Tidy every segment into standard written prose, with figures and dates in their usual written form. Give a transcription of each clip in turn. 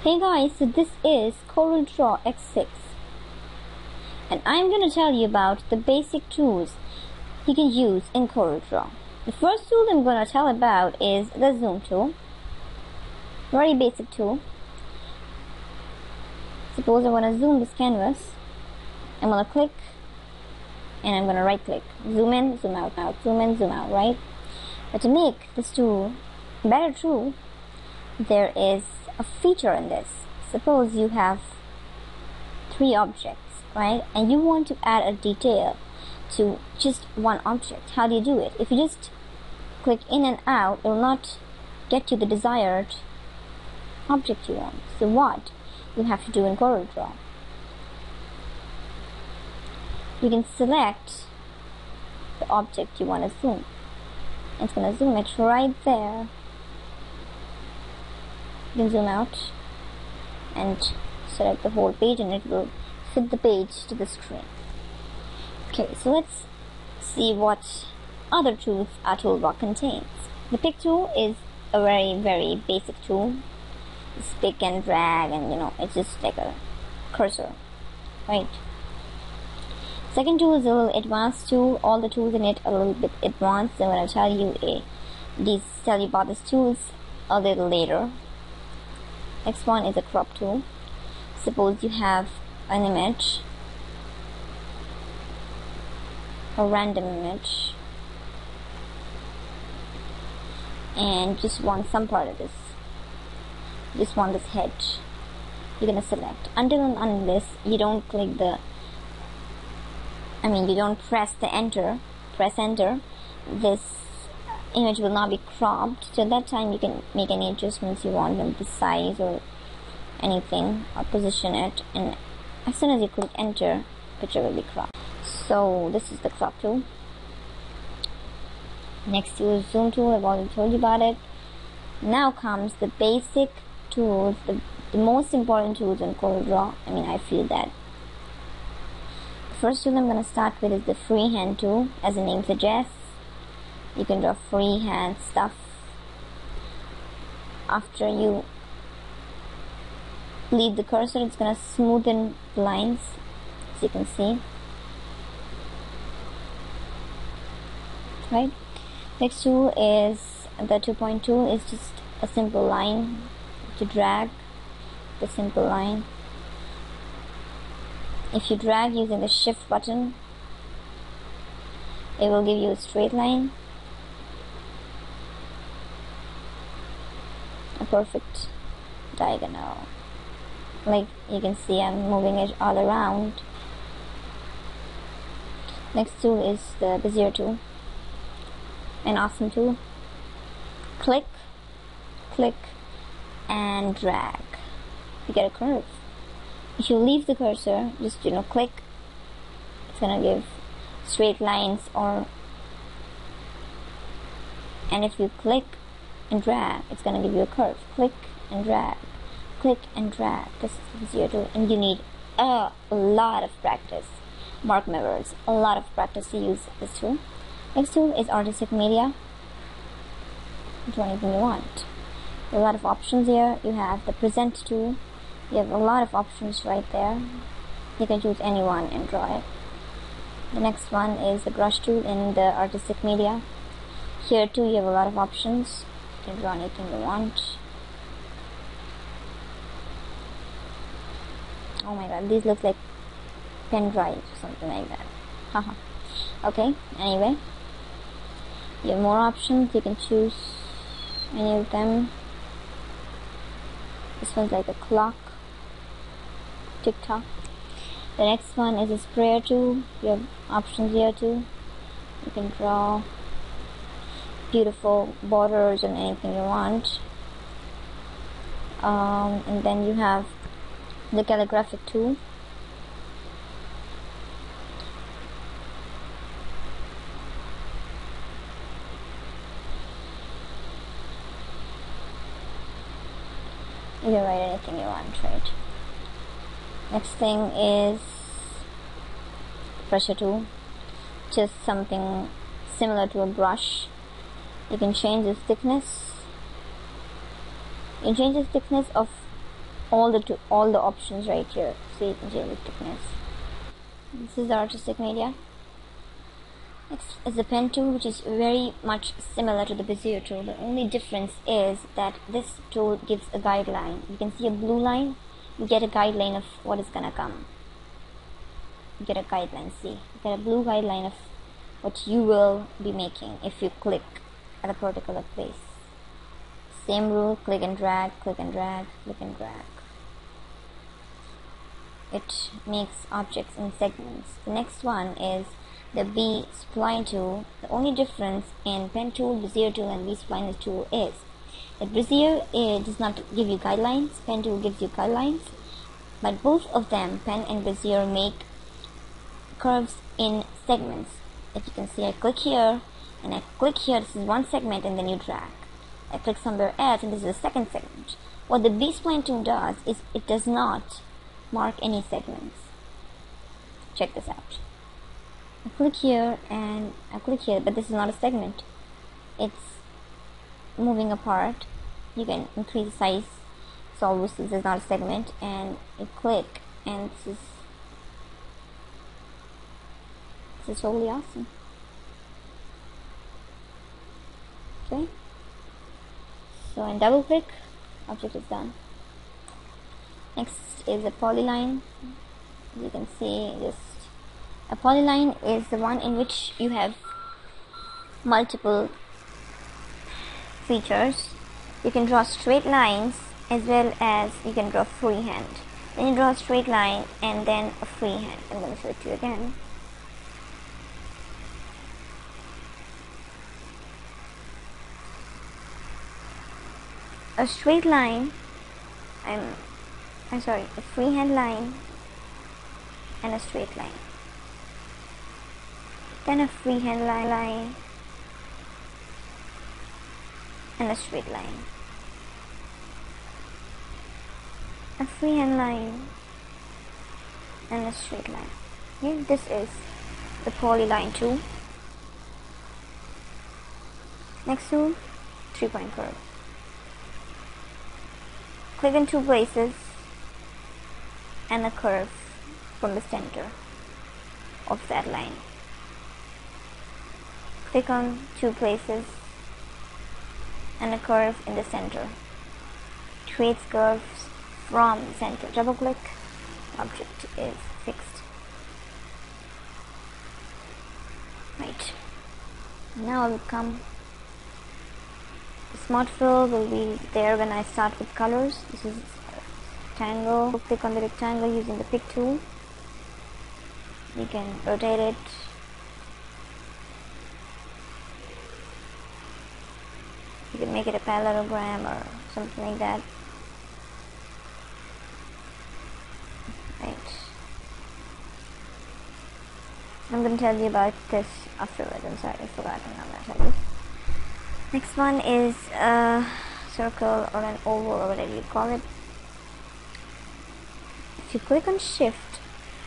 Hey guys, so this is Corel Draw X6 and I'm going to tell you about the basic tools you can use in Corel Draw. The first tool I'm going to tell about is the zoom tool. Very basic tool. Suppose I want to zoom this canvas. I'm going to click and I'm going to right click. Zoom in, zoom out, zoom in, zoom out, right? But to make this tool a better tool, there is a feature in this. Suppose you have 3 objects, right? And you want to add a detail to just one object. How do you do it? If you just click in and out, it will not get you the desired object you want. So what you have to do in Corel Draw? You can select the object you want to zoom. It's going to zoom it right there. You can zoom out and select the whole page and it will fit the page to the screen. Okay, so let's see what other tools our toolbar contains. The pick tool is a very basic tool. It's pick and drag and it's just like a cursor, right? Second tool is a little advanced tool. All the tools in it are a little bit advanced. I'm going to tell you about these tools a little later. Next one is a crop tool. Suppose you have an image, a random image, and just want some part of this. Just want this head. You're gonna select. Until and unless you don't click you don't press enter, this image will not be cropped. So at that time you can make any adjustments you want in the size or anything, or position it, and as soon as you click enter, picture will be cropped. So this is the crop tool. Next tool is zoom tool. I've already told you about it. Now comes the basic tools, the most important tools in Corel Draw. I feel that the first tool I'm going to start with is the freehand tool. As the name suggests, you can draw freehand stuff. After you leave the cursor, it's going to smoothen the lines, as you can see. Right? Next tool is the 2-point tool. It's just a simple line to drag the simple line. If you drag using the shift button, it will give you a straight line. A perfect diagonal. Like you can see, I'm moving it all around. Next tool is the Bezier tool. An awesome tool. Click, and drag. You get a curve. If you leave the cursor, just click, it's gonna give straight lines, and if you click and drag, it's gonna give you a curve. Click and drag, click and drag. This is Bezier tool, and you need a lot of practice. Mark my words, a lot of practice to use this tool. Next tool is artistic media. Draw anything you want. There are a lot of options here. You have the present tool. You have a lot of options right there. You can choose any one and draw it. The next one is the brush tool in the artistic media. Here too you have a lot of options. You can draw anything you want. Oh my god, these look like pen drives or something like that. Haha. Okay, anyway, you have more options. You can choose any of them. This one's like a clock, tick-tock. The next one is a sprayer tool. You have options here too. You can draw beautiful borders and anything you want. And then you have the calligraphic tool. You can write anything you want, right? Next thing is pressure tool. Just something similar to a brush. You can change the thickness. You can change the thickness of all the options right here. See, realisticness. This is the artistic media. Next is the pen tool, which is very much similar to the Bezier tool. The only difference is that this tool gives a guideline. You can see a blue line. You get a guideline of what is gonna come. You get a guideline. See, you get a blue guideline of what you will be making if you click at a particular place. Same rule, click and drag, click and drag, click and drag. It makes objects in segments. The next one is the B-spline tool. The only difference in pen tool, Bezier tool and B-spline tool is that Bezier does not give you guidelines, pen tool gives you guidelines, but both of them, pen and Bezier, make curves in segments. If you can see, I click here and I click here, this is one segment, and then you drag. I click somewhere else and this is the second segment. What the B-spline tool does is it does not mark any segments. Check this out. I click here and I click here, but this is not a segment. It's moving apart. You can increase the size. So obviously this is not a segment, and you click and this is totally awesome. Okay. So in double click, object is done. Next is a polyline. You can see just a polyline is the one in which you have multiple features. You can draw straight lines as well as you can draw freehand. Then you draw a straight line and then a freehand. I'm going to show it to you again. A straight line, a freehand line and a straight line. Then a freehand line and a straight line. A freehand line and a straight line. Here, this is the Polyline tool. Next tool, 3-point curve. Click in two places and a curve from the center of that line. Click on two places and a curve in the center. Creates curves from the center. Double click, object is fixed. Right. Now I will come. The smart fill will be there when I start with colors. This is rectangle. Click on the rectangle using the pick tool. You can rotate it. You can make it a parallelogram or something like that. Right. I'm going to tell you about this afterwards. I'm sorry, I forgot. I'm going to tell you. Next one is a circle or an oval or whatever you call it. If you click on shift,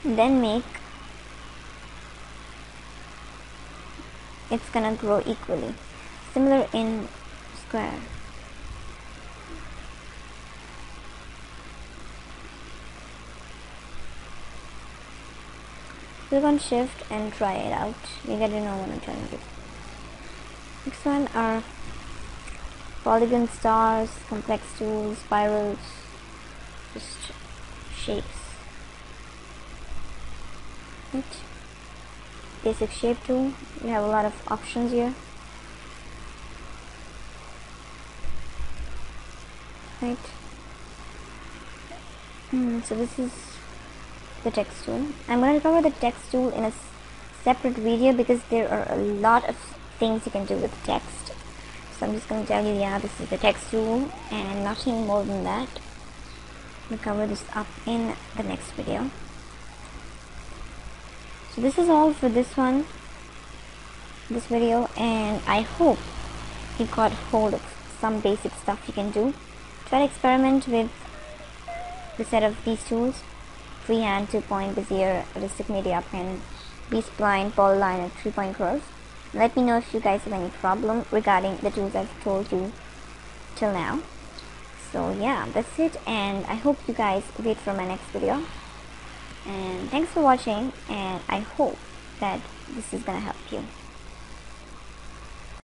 then make, it's gonna grow equally. Similar in square. Click on shift and try it out. You get to know what I'm telling you. Next one are polygon, stars, complex tools, spirals, just shapes. Right. Basic shape tool. You have a lot of options here. Right. So this is the text tool. I'm going to cover the text tool in a separate video because there are a lot of things you can do with text. So I'm just going to tell you, yeah, this is the text tool and nothing more than that. We'll cover this up in the next video. So this is all for this video, and I hope you got hold of some basic stuff you can do. Try to experiment with the set of these tools: Freehand, 2-point, Bezier, Artistic Media Pen, B-spline, Polyline, and 3-point curves. Let me know if you guys have any problem regarding the tools I've told you till now. So yeah, that's it, and I hope you guys wait for my next video, and thanks for watching, and I hope that this is gonna help you.